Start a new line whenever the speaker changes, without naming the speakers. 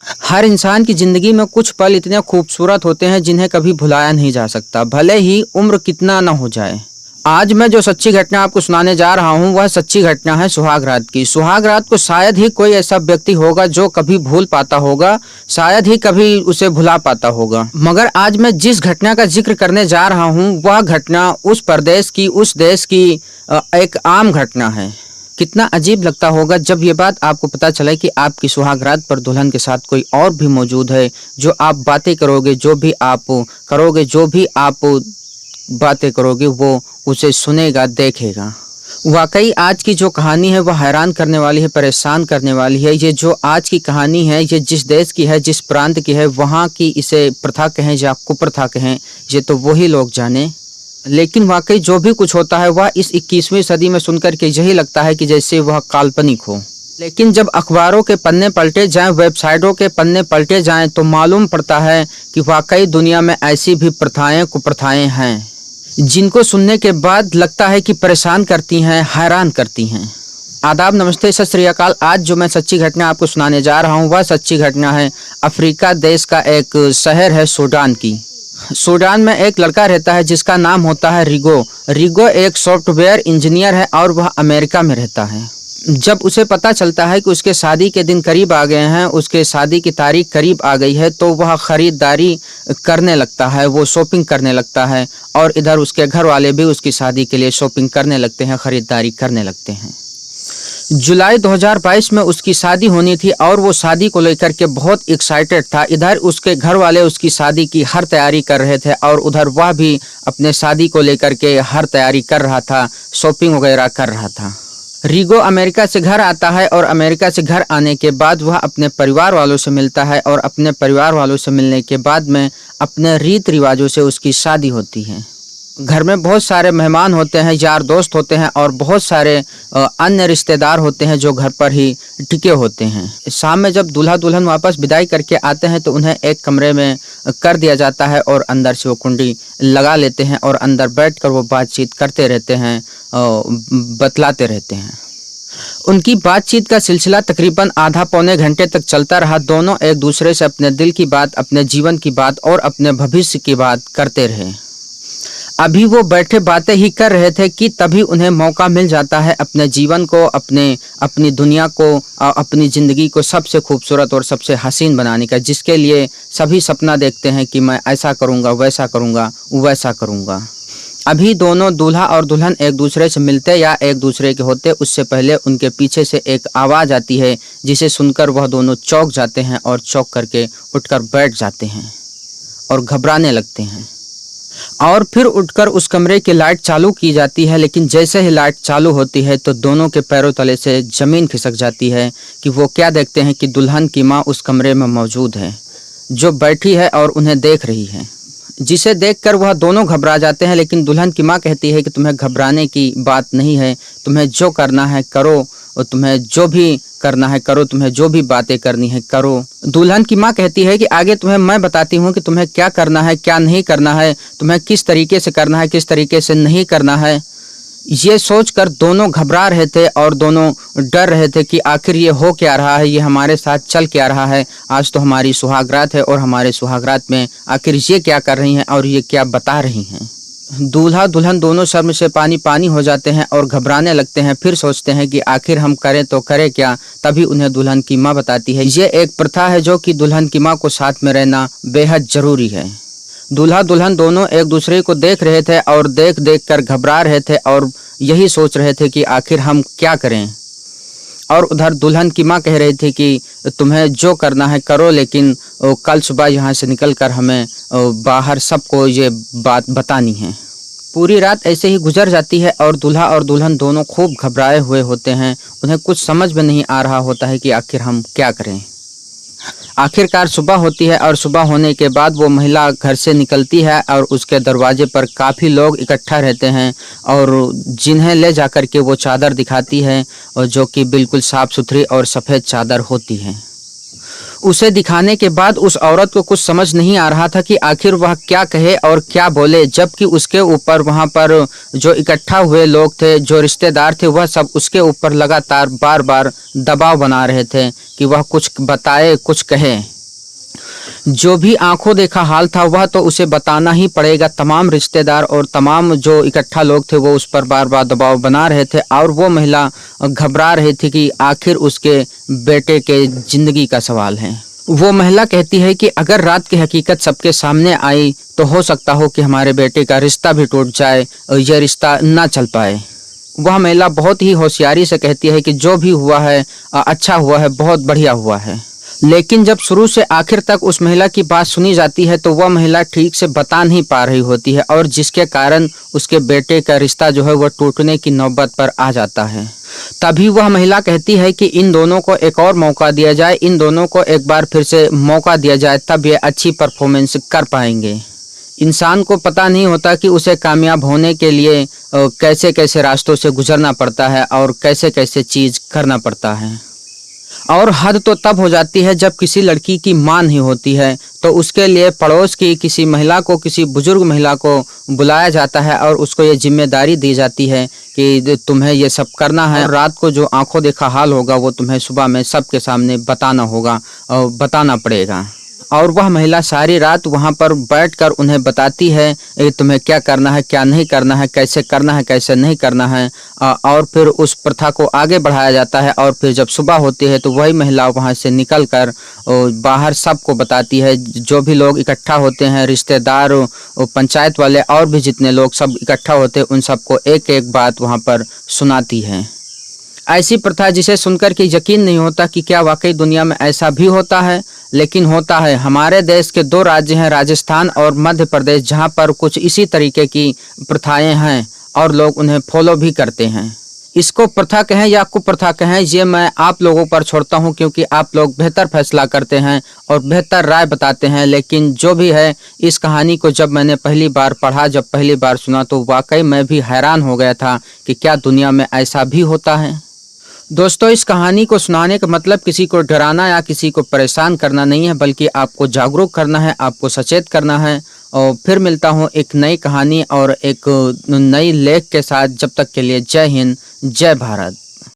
हर इंसान की ज़िंदगी में कुछ पल इतने खूबसूरत होते हैं जिन्हें कभी भुलाया नहीं जा सकता, भले ही उम्र कितना ना हो जाए। आज मैं जो सच्ची घटना आपको सुनाने जा रहा हूँ वह सच्ची घटना है सुहाग रात की। सुहाग रात को शायद ही कोई ऐसा व्यक्ति होगा जो कभी भूल पाता होगा, शायद ही कभी उसे भुला पाता होगा। मगर आज मैं जिस घटना का जिक्र करने जा रहा हूँ वह घटना उस प्रदेश की, उस देश की एक आम घटना है। कितना अजीब लगता होगा जब ये बात आपको पता चले कि आपकी सुहाग रात पर दुल्हन के साथ कोई और भी मौजूद है। जो आप बातें करोगे, जो भी आप करोगे, जो भी आप बातें करोगे वो उसे सुनेगा, देखेगा। वाकई आज की जो कहानी है वह हैरान करने वाली है, परेशान करने वाली है। ये जो आज की कहानी है ये जिस देश की है, जिस प्रांत की है, वहाँ की इसे प्रथा कहें या कुप्रथा कहें, ये तो वही लोग जाने। लेकिन वाकई जो भी कुछ होता है वह इस 21वीं सदी में सुनकर के यही लगता है कि जैसे वह काल्पनिक हो। लेकिन जब अखबारों के पन्ने पलटे जाएं, वेबसाइटों के पन्ने पलटे जाएं तो मालूम पड़ता है कि वाकई दुनिया में ऐसी भी प्रथाएं, कुप्रथाएं हैं जिनको सुनने के बाद लगता है कि परेशान करती हैं, हैरान करती हैं। आदाब, नमस्ते, सत श्री अकाल। आज जो मैं सच्ची घटना आपको सुनाने जा रहा हूँ वह सच्ची घटना है अफ्रीका देश का एक शहर है सूडान की। सूडान में एक लड़का रहता है जिसका नाम होता है रिगो। रिगो एक सॉफ्टवेयर इंजीनियर है और वह अमेरिका में रहता है। जब उसे पता चलता है कि उसके शादी के दिन करीब आ गए हैं, उसके शादी की तारीख करीब आ गई है, तो वह ख़रीदारी करने लगता है, वो शॉपिंग करने लगता है। और इधर उसके घर वाले भी उसकी शादी के लिए शॉपिंग करने लगते हैं, ख़रीदारी करने लगते हैं। जुलाई 2022 में उसकी शादी होनी थी और वो शादी को लेकर के बहुत एक्साइटेड था। इधर उसके घर वाले उसकी शादी की हर तैयारी कर रहे थे और उधर वह भी अपने शादी को लेकर के हर तैयारी कर रहा था, शॉपिंग वगैरह कर रहा था। रिगो अमेरिका से घर आता है और अमेरिका से घर आने के बाद वह अपने परिवार वालों से मिलता है और अपने परिवार वालों से मिलने के बाद में अपने रीत रिवाजों से उसकी शादी होती है। घर में बहुत सारे मेहमान होते हैं, यार दोस्त होते हैं और बहुत सारे अन्य रिश्तेदार होते हैं जो घर पर ही टिके होते हैं। शाम में जब दूल्हा दुल्हन वापस विदाई करके आते हैं तो उन्हें एक कमरे में कर दिया जाता है और अंदर से वो कुंडी लगा लेते हैं और अंदर बैठकर वो बातचीत करते रहते हैं, बतलाते रहते हैं। उनकी बातचीत का सिलसिला तकरीबन आधा पौने घंटे तक चलता रहा। दोनों एक दूसरे से अपने दिल की बात, अपने जीवन की बात और अपने भविष्य की बात करते रहे। अभी वो बैठे बातें ही कर रहे थे कि तभी उन्हें मौका मिल जाता है अपने जीवन को, अपनी दुनिया को, अपनी ज़िंदगी को सबसे खूबसूरत और सबसे हसीन बनाने का, जिसके लिए सभी सपना देखते हैं कि मैं ऐसा करूँगा, वैसा करूँगा, वैसा करूँगा। अभी दोनों दूल्हा और दुल्हन एक दूसरे से मिलते या एक दूसरे के होते उससे पहले उनके पीछे से एक आवाज़ आती है जिसे सुनकर वह दोनों चौंक जाते हैं और चौंक करके उठकर बैठ जाते हैं और घबराने लगते हैं। और फिर उठकर उस कमरे की लाइट चालू की जाती है, लेकिन जैसे ही लाइट चालू होती है तो दोनों के पैरों तले से ज़मीन खिसक जाती है कि वो क्या देखते हैं कि दुल्हन की माँ उस कमरे में मौजूद है, जो बैठी है और उन्हें देख रही है। जिसे देखकर वह दोनों घबरा जाते हैं, लेकिन दुल्हन की माँ कहती है कि तुम्हें घबराने की बात नहीं है, तुम्हें जो करना है करो और तुम्हें जो भी करना है करो, तुम्हें जो भी बातें करनी है करो। दुल्हन की माँ कहती है कि आगे तुम्हें मैं बताती हूँ कि तुम्हें क्या करना है, क्या नहीं करना है, तुम्हें किस तरीके से करना है, किस तरीके से नहीं करना है। ये सोचकर दोनों घबरा रहे थे और दोनों डर रहे थे कि आखिर ये हो क्या रहा है, ये हमारे साथ चल क्या रहा है। आज तो हमारी सुहागरात है और हमारे सुहागरात में आखिर ये क्या कर रही हैं और ये क्या बता रही हैं। दूल्हा दुल्हन दोनों शर्म से पानी पानी हो जाते हैं और घबराने लगते हैं। फिर सोचते हैं कि आखिर हम करें तो करें क्या। तभी उन्हें दुल्हन की माँ बताती है ये एक प्रथा है जो कि दुल्हन की माँ को साथ में रहना बेहद ज़रूरी है। दूल्हा दुल्हन दोनों एक दूसरे को देख रहे थे और देख देख कर घबरा रहे थे और यही सोच रहे थे कि आखिर हम क्या करें। और उधर दुल्हन की माँ कह रही थी कि तुम्हें जो करना है करो, लेकिन कल सुबह यहाँ से निकलकर हमें बाहर सबको ये बात बतानी है। पूरी रात ऐसे ही गुजर जाती है और दूल्हा और दुल्हन दोनों खूब घबराए हुए होते हैं। उन्हें कुछ समझ में नहीं आ रहा होता है कि आखिर हम क्या करें। आखिरकार सुबह होती है और सुबह होने के बाद वो महिला घर से निकलती है और उसके दरवाजे पर काफ़ी लोग इकट्ठा रहते हैं और जिन्हें ले जाकर के वो चादर दिखाती है और जो कि बिल्कुल साफ़ सुथरी और सफ़ेद चादर होती है। उसे दिखाने के बाद उस औरत को कुछ समझ नहीं आ रहा था कि आखिर वह क्या कहे और क्या बोले, जबकि उसके ऊपर वहाँ पर जो इकट्ठा हुए लोग थे, जो रिश्तेदार थे, वह सब उसके ऊपर लगातार बार बार दबाव बना रहे थे कि वह कुछ बताए, कुछ कहे। जो भी आंखों देखा हाल था वह तो उसे बताना ही पड़ेगा। तमाम रिश्तेदार और तमाम जो इकट्ठा लोग थे वो उस पर बार बार दबाव बना रहे थे और वो महिला घबरा रही थी कि आखिर उसके बेटे के जिंदगी का सवाल है। वो महिला कहती है कि अगर रात की हकीकत सबके सामने आई तो हो सकता हो कि हमारे बेटे का रिश्ता भी टूट जाए और यह रिश्ता ना चल पाए। वह महिला बहुत ही होशियारी से कहती है कि जो भी हुआ है अच्छा हुआ है, बहुत बढ़िया हुआ है। लेकिन जब शुरू से आखिर तक उस महिला की बात सुनी जाती है तो वह महिला ठीक से बता नहीं पा रही होती है और जिसके कारण उसके बेटे का रिश्ता जो है वह टूटने की नौबत पर आ जाता है। तभी वह महिला कहती है कि इन दोनों को एक और मौका दिया जाए, इन दोनों को एक बार फिर से मौका दिया जाए, तब ये अच्छी परफॉर्मेंस कर पाएंगे। इंसान को पता नहीं होता कि उसे कामयाब होने के लिए कैसे कैसे रास्तों से गुजरना पड़ता है और कैसे कैसे चीज़ करना पड़ता है। और हद तो तब हो जाती है जब किसी लड़की की मां नहीं होती है तो उसके लिए पड़ोस की किसी महिला को, किसी बुजुर्ग महिला को बुलाया जाता है और उसको ये जिम्मेदारी दी जाती है कि तुम्हें ये सब करना है। रात को जो आंखों देखा हाल होगा वो तुम्हें सुबह में सबके सामने बताना होगा और बताना पड़ेगा। और वह महिला सारी रात वहाँ पर बैठकर उन्हें बताती है कि तुम्हें क्या करना है, क्या नहीं करना है, कैसे करना है, कैसे नहीं करना है। और फिर उस प्रथा को आगे बढ़ाया जाता है और फिर जब सुबह होती है तो वही महिला वहाँ से निकलकर बाहर सबको बताती है। जो भी लोग इकट्ठा होते हैं, रिश्तेदार, पंचायत वाले और भी जितने लोग सब इकट्ठा होते हैं, उन सबको एक एक बात वहाँ पर सुनाती है। ऐसी प्रथा जिसे सुनकर के यकीन नहीं होता कि क्या वाकई दुनिया में ऐसा भी होता है, लेकिन होता है। हमारे देश के 2 राज्य हैं, राजस्थान और मध्य प्रदेश, जहाँ पर कुछ इसी तरीके की प्रथाएं हैं और लोग उन्हें फॉलो भी करते हैं। इसको प्रथा कहें या कुप्रथा कहें, ये मैं आप लोगों पर छोड़ता हूँ क्योंकि आप लोग बेहतर फैसला करते हैं और बेहतर राय बताते हैं। लेकिन जो भी है, इस कहानी को जब मैंने पहली बार पढ़ा, जब पहली बार सुना तो वाकई मैं भी हैरान हो गया था कि क्या दुनिया में ऐसा भी होता है। दोस्तों, इस कहानी को सुनाने का मतलब किसी को डराना या किसी को परेशान करना नहीं है, बल्कि आपको जागरूक करना है, आपको सचेत करना है। और फिर मिलता हूँ एक नई कहानी और एक नई लेख के साथ। जब तक के लिए जय हिंद, जय भारत।